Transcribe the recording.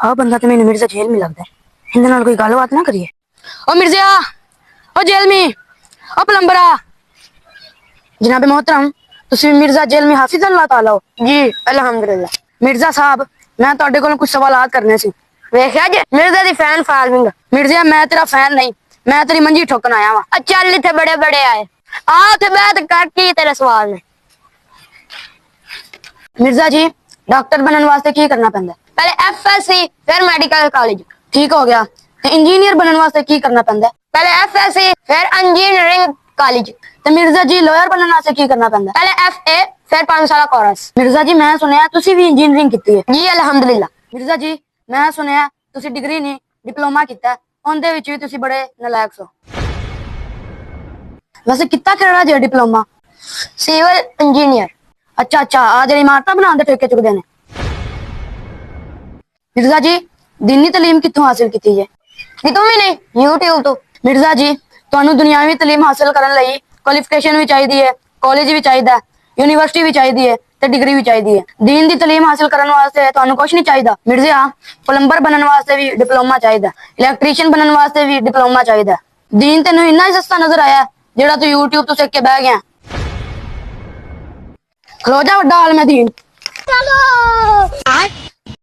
ਆ ਬੰਦਾ ਤੇ ਮੈਨੂੰ ਮਿਰਜ਼ਾ ਜੇਲ੍ਹ में लगदा है। ਇਹਦੇ ਨਾਲ ਕੋਈ ਗੱਲਬਾਤ ਨਾ ਕਰੀਏ। ओ मिर्जा, ओ जेल में, ओ प्लम्बरा। जनाब मोहतरम, तुसी मिर्जा जेल में हाफिज अल्लाह ताला हो जी। अल्हम्दुलिल्लाह। मिर्जा साहब, मैं तुहाडे कोलों कुछ सवालात करने सी। वेखिया जे मिर्जा दी फैन फार्मिंग। मिर्जा मैं तेरा फैन नहीं, मैं तेरी मंजी ठोकन आया वा। चल इत्थे बड़े बड़े आए आ उथे बैठ कर की तेरे सवाल ने। मिर्जा जी, डॉक्टर बनने वास्ते की करना पैंदा? पहले FSC फिर मेडिकल कॉलेज। ठीक हो गया। ते इंजीनियर बनने वास्ते की करना पैंदा? पहले FSC फिर इंजीनियरिंग कॉलेज। ते मिर्जा जी लॉयर बनने वास्ते की करना पैंदा? पहले FA फिर 5 साल कोर्स। मिर्जा जी मैं सुनया तुसी भी इंजीनियरिंग कीती है जी। अल्हम्दुलिल्लाह। मिर्जा जी मैं सुनया तुसी डिग्री नहीं डिप्लोमा कीता, उनदे विच भी तुसी बड़े नालायक सो। वैसे कितना केड़ा जे डिप्लोमा? Civil engineer. अच्छा अच्छा, आ जेड़ी इमारतां बनाने दे ठेके चुकदे ने। मिर्जा जी दीनी तालीम कित्थों हासिल कीती है? कितों भी नहीं, यूट्यूब तो। मिर्जा जी तुहानू दुनियावी तालीम हासिल करन लई क्वालिफिकेशन भी चाहिदी है, कॉलेज भी चाहिदा है, यूनिवर्सिटी भी चाहिदी है ते डिग्री भी चाहिदी है। दीन दी तालीम हासिल करन वास्ते तुहानू कुछ नहीं चाहिदा? मिर्जा प्लंबर बनन वास्ते भी डिप्लोमा चाहिदा, इलेक्ट्रीशियन बनन वास्ते भी डिप्लोमा चाहिदा। दीन तेनू इन्ना ही सस्ता नजर आया जेड़ा तू यूट्यूब तो सीख के बह गया। खलो जा वड्डा आलम दीन। चलो।